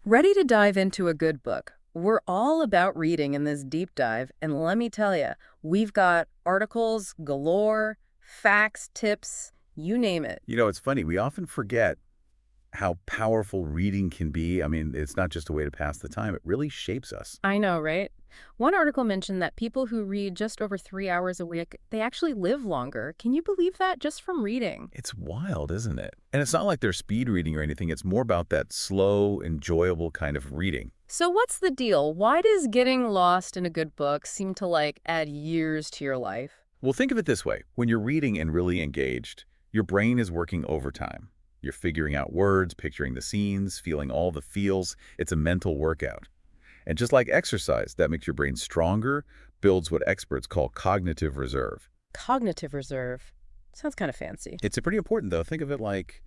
Ready to dive into a good book? We're all about reading in this deep dive, and let me tell you, we've got articles galore, facts, tips, you name it. It's funny. We often forget how powerful reading can be. I mean, it's not just a way to pass the time. It really shapes us. I know, right? One article mentioned that people who read just over 3 hours a week, they actually live longer. Can you believe that just from reading? It's wild, isn't it? And it's not like they're speed reading or anything. It's more about that slow, enjoyable kind of reading. So what's the deal? Why does getting lost in a good book seem to add years to your life? Well, think of it this way. When you're reading and really engaged, your brain is working overtime. You're figuring out words, picturing the scenes, feeling all the feels. It's a mental workout. And just like exercise, that makes your brain stronger, builds what experts call cognitive reserve. Cognitive reserve. Sounds kind of fancy. It's pretty important, though. Think of it like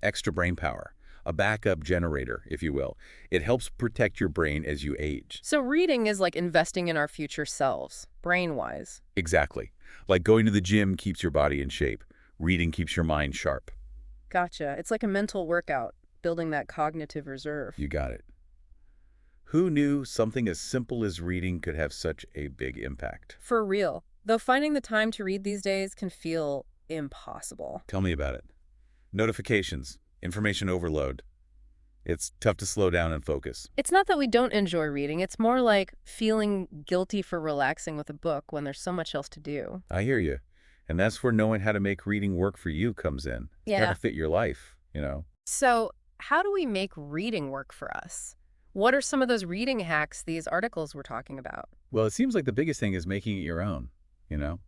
extra brain power, a backup generator, if you will. It helps protect your brain as you age. So reading is like investing in our future selves, brain-wise. Exactly. Like going to the gym keeps your body in shape. Reading keeps your mind sharp. Gotcha. It's like a mental workout, building that cognitive reserve. You got it. Who knew something as simple as reading could have such a big impact? For real. Though finding the time to read these days can feel impossible. Tell me about it. Notifications, information overload. It's tough to slow down and focus. It's not that we don't enjoy reading. It's more like feeling guilty for relaxing with a book when there's so much else to do. I hear you. And that's where knowing how to make reading work for you comes in. Yeah. How to fit your life. So how do we make reading work for us? What are some of those reading hacks these articles were talking about? Well, it seems like the biggest thing is making it your own. Don't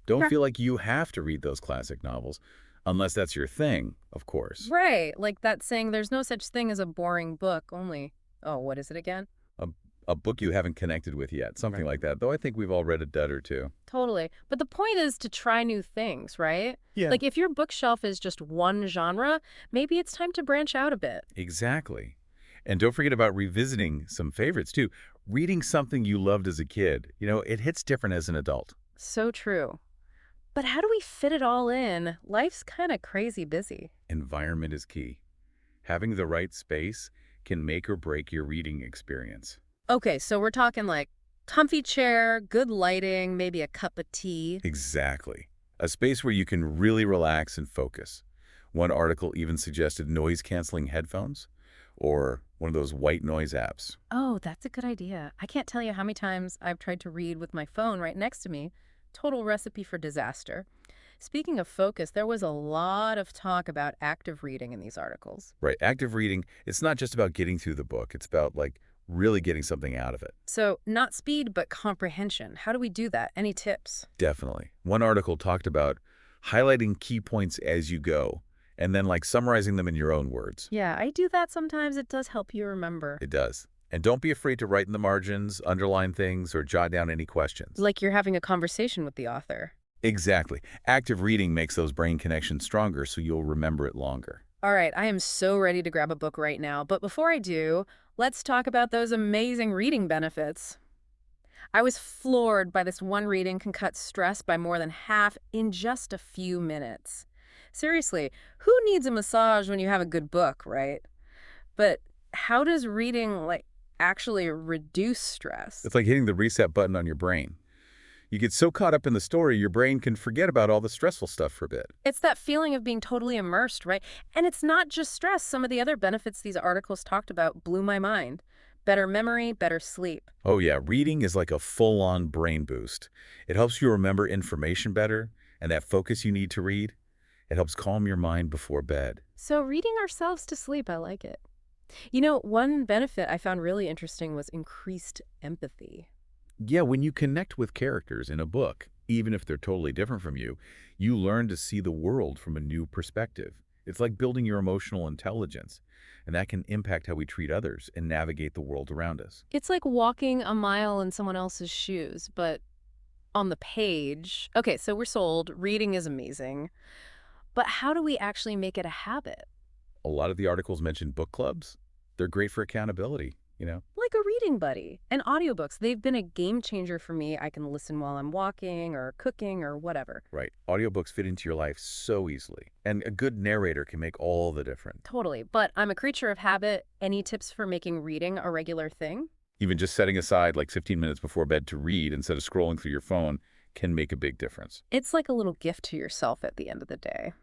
Okay. feel like you have to read those classic novels, unless that's your thing, of course. Right, like that saying, there's no such thing as a boring book, only, oh, what is it again? A, a book you haven't connected with yet, something Right. like that. Though I think we've all read a dud or two. Totally. But the point is to try new things, right? Yeah. Like if your bookshelf is just one genre, maybe it's time to branch out a bit. Exactly. And don't forget about revisiting some favorites, too. Reading something you loved as a kid, it hits different as an adult. So true. But how do we fit it all in? Life's kind of crazy busy. Environment is key. Having the right space can make or break your reading experience. Okay, so we're talking like comfy chair, good lighting, maybe a cup of tea. Exactly. A space where you can really relax and focus. One article even suggested noise-canceling headphones or one of those white noise apps. Oh, that's a good idea. I can't tell you how many times I've tried to read with my phone right next to me. Total recipe for disaster. Speaking of focus, there was a lot of talk about active reading in these articles. Right, active reading, it's not just about getting through the book. It's about, really getting something out of it. So, not speed, but comprehension. How do we do that? Any tips? Definitely. One article talked about highlighting key points as you go, and then, summarizing them in your own words. Yeah, I do that sometimes. It does help you remember. It does. And don't be afraid to write in the margins, underline things, or jot down any questions. Like you're having a conversation with the author. Exactly. Active reading makes those brain connections stronger, so you'll remember it longer. All right, I am so ready to grab a book right now. But before I do, let's talk about those amazing reading benefits. I was floored by this one reading can cut stress by more than half in just a few minutes. Seriously, who needs a massage when you have a good book, right? But how does reading, actually reduce stress? It's like hitting the reset button on your brain. You get so caught up in the story, your brain can forget about all the stressful stuff for a bit. It's that feeling of being totally immersed, right? And it's not just stress. Some of the other benefits these articles talked about blew my mind. Better memory, better sleep. Oh yeah, reading is like a full-on brain boost. It helps you remember information better, and that focus you need to read. It helps calm your mind before bed. So reading ourselves to sleep, I like it. One benefit I found really interesting was increased empathy. Yeah, when you connect with characters in a book, even if they're totally different from you learn to see the world from a new perspective. It's like building your emotional intelligence, and that can impact how we treat others and navigate the world around us. It's like walking a mile in someone else's shoes, but on the page. Okay, so we're sold. Reading is amazing. But how do we actually make it a habit? A lot of the articles mention book clubs. They're great for accountability. like a reading buddy. And audiobooks, they've been a game changer for me. I can listen while I'm walking or cooking or whatever. Right. Audiobooks fit into your life so easily, and a good narrator can make all the difference. Totally. But I'm a creature of habit. Any tips for making reading a regular thing? Even just setting aside like 15 minutes before bed to read instead of scrolling through your phone can make a big difference. It's like a little gift to yourself at the end of the day.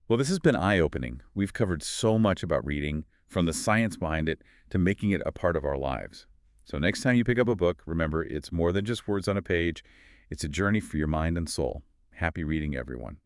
Well, this has been eye-opening. We've covered so much about reading, from the science behind it to making it a part of our lives. So next time you pick up a book, remember it's more than just words on a page. It's a journey for your mind and soul. Happy reading, everyone.